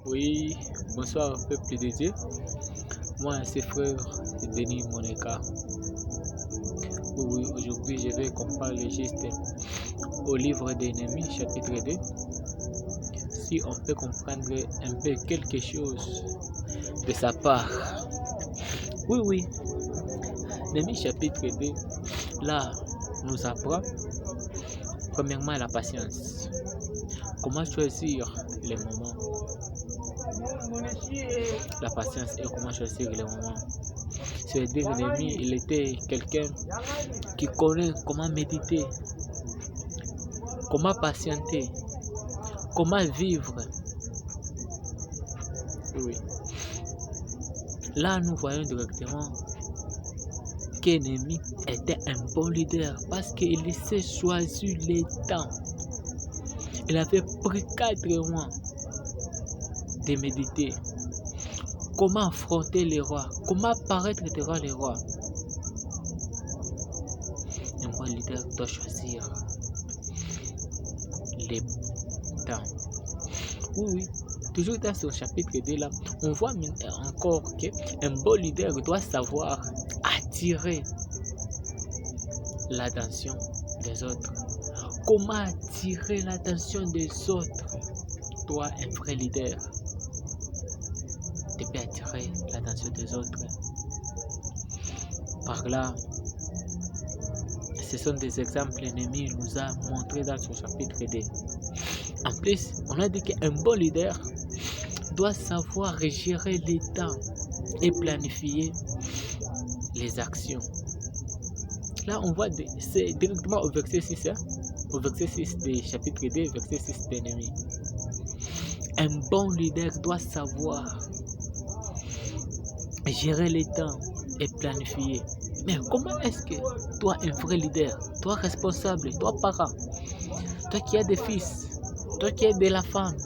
Oui, bonsoir peuple de Dieu. Moi, c'est frère Denis Moneka. Oui, aujourd'hui je vais qu'on parle juste au livre de Néhémie, chapitre 2. Si on peut comprendre un peu quelque chose de sa part. Oui, Néhémie, chapitre 2, là, nous apprend premièrement la patience. Comment choisir les moments. La patience et comment choisir les moments. C'est-à-dire Néhémie, il était quelqu'un qui connaît comment méditer, comment patienter, comment vivre. Oui. Là, nous voyons directement que Néhémie était un bon leader parce qu'il s'est choisi les temps. Il avait pris 4 mois de méditer. Comment affronter les rois, comment apparaître devant les rois. Un bon leader doit choisir les temps. Oui, toujours dans ce chapitre 2 là, on voit encore qu'un bon leader doit savoir attirer l'attention des autres. Comment attirer l'attention des autres? Toi, un vrai leader, tu peux attirer l'attention des autres. Par là, ce sont des exemples que Néhémie nous a montrés dans ce chapitre 2. En plus, on a dit qu'un bon leader doit savoir gérer les temps et planifier les actions. Là, on voit, c'est directement au verset 6, au verset 6 du chapitre 2, verset 6 de Néhémie. Un bon leader doit savoir gérer les temps et planifier. Mais comment est-ce que toi, un vrai leader, toi responsable, toi parent, toi qui as des fils, toi qui as de la femme,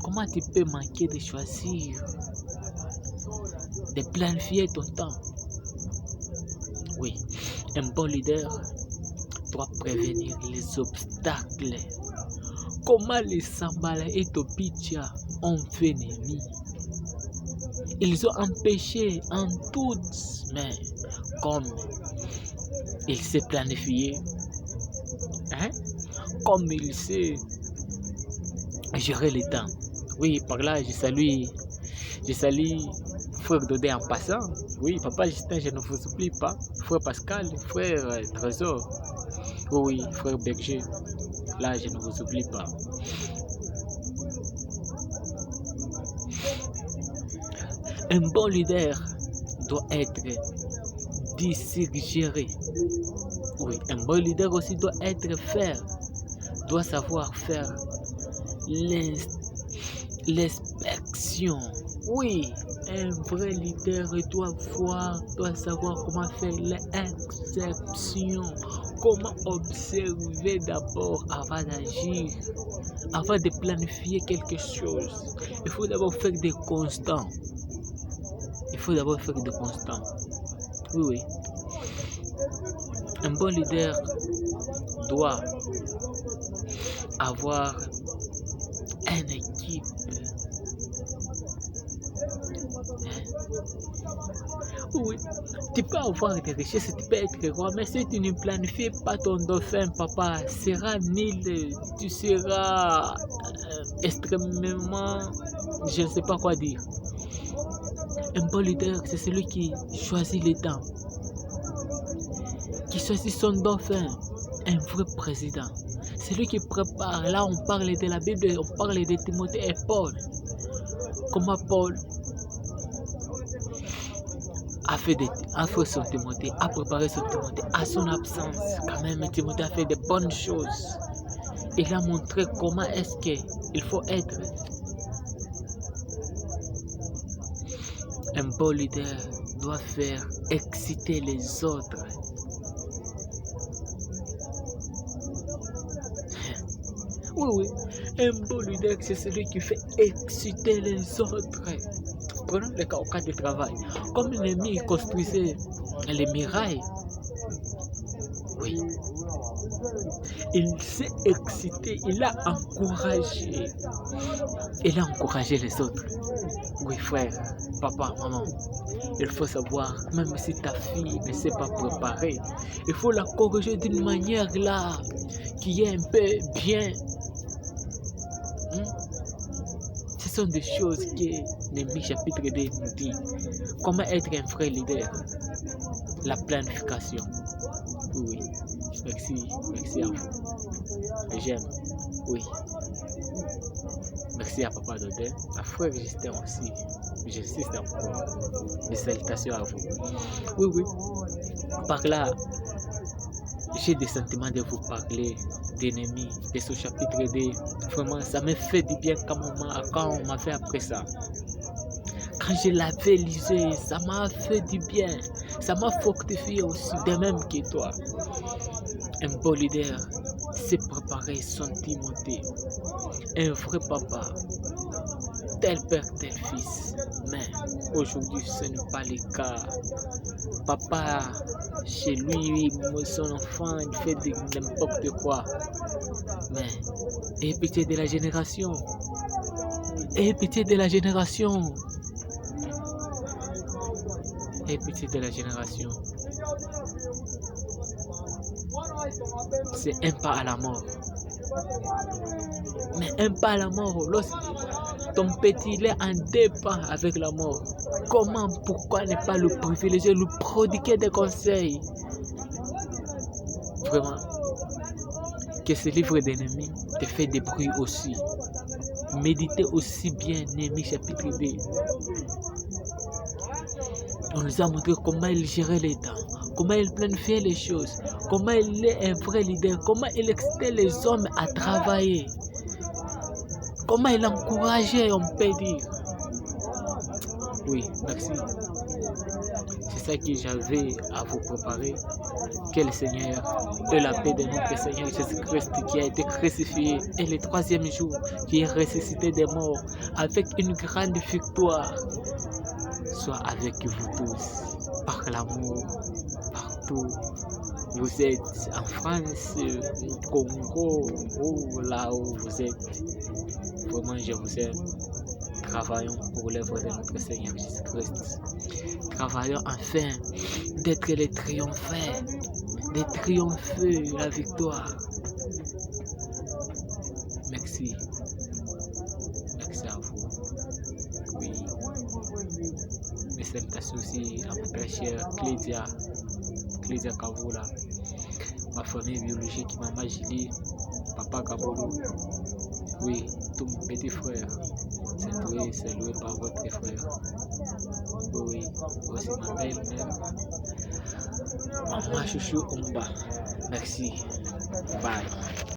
comment tu peux manquer de choisir, de planifier ton temps? Oui, un bon leader doit prévenir les obstacles. Comment les Sambala et Topitia ont fait Néhémie? Ils ont empêché en toutes mains, comme il s'est planifié, comme il sait gérer le temps. Oui, par là, je salue frère Dodé en passant. Oui, papa Justin, je ne vous oublie pas. Frère Pascal, frère Trésor. Oui, frère Berger. Là, je ne vous oublie pas. Un bon leader doit être disgéré. Oui, un bon leader aussi doit être faire, doit savoir faire l'inspection. Oui, un vrai leader doit savoir comment faire l'exception, comment observer d'abord avant d'agir, avant de planifier quelque chose. Il faut d'abord faire des constants. Oui. Un bon leader doit avoir une équipe. Oui, tu peux avoir des richesses, tu peux être roi, mais si tu ne planifies pas ton dauphin, papa, sera nul, tu seras extrêmement, je ne sais pas quoi dire. Un bon leader, c'est celui qui choisit les temps, qui choisit son dauphin, un vrai président. C'est lui qui prépare. Là, on parle de la Bible, on parle de Timothée et Paul. Comment Paul a fait son Timothée, a préparé son Timothée à son absence. Quand même, Timothée a fait de bonnes choses. Il a montré comment est-ce qu'il faut être. Un bon leader doit faire exciter les autres. Oui, un bon leader, c'est celui qui fait exciter les autres. Prenons le cas au cas du travail. Comme l'ennemi construisait les murailles, oui, Il s'est excité, il a encouragé. Il a encouragé les autres. Oui, frère, papa, maman, il faut savoir, même si ta fille ne s'est pas préparée, il faut la corriger d'une manière là, qui est un peu bien. Ce sont des choses que Néhémie chapitre 2 nous dit. Comment être un vrai leader? La planification. Oui, merci à vous. J'aime, oui. Merci à Papa Dodé, à Frère Justin aussi. J'insiste encore. Des salutations à vous. Oui. Par là, j'ai des sentiments de vous parler d'ennemis, de ce chapitre 2. Vraiment, ça me fait du bien quand on m'a fait après ça. Quand je l'avais lisé, ça m'a fait du bien. Ça m'a fortifié aussi, de même que toi. Un bon leader s'est préparé son Timothée. Un vrai papa, tel père, tel fils. Mais aujourd'hui, ce n'est pas le cas. Papa, chez lui, son enfant, il fait n'importe quoi. Mais, aie pitié de la génération. Aie pitié de la génération. Aie pitié de la génération. C'est un pas à la mort. Mais un pas à la mort, lorsque ton petit il est en 2 pas avec la mort, pourquoi ne pas le privilégier, lui prodiguer des conseils? Vraiment, que ce livre d'ennemis te fait des bruits aussi. Méditez aussi bien Néhémie chapitre 2. On nous a montré comment il gérait les temps, comment il planifiait les choses, comment il est un vrai leader, comment il excitait les hommes à travailler, comment il encourageait, on peut dire. Oui, merci. C'est ça que j'avais à vous préparer. Que le Seigneur et la paix de notre Seigneur Jésus-Christ qui a été crucifié et le 3e jour qui est ressuscité des morts avec une grande victoire soit avec vous tous, par l'amour, partout. Vous êtes en France, au Congo, ou là où vous êtes. Vraiment, je vous aime. Travaillons pour l'œuvre de notre Seigneur Jésus-Christ. Travaillons afin d'être les triomphants, de triompher la victoire. Merci. Merci à vous. Oui. Mes salutations aussi à ma très chère Clédia Kavoula, ma famille biologique, Maman Julie, Papa Kabolo. Oui, tous mes petits frères. C'est loué par votre frère. Oui, aussi ma belle-mère, Maman Chouchou Omba. Merci. Bye.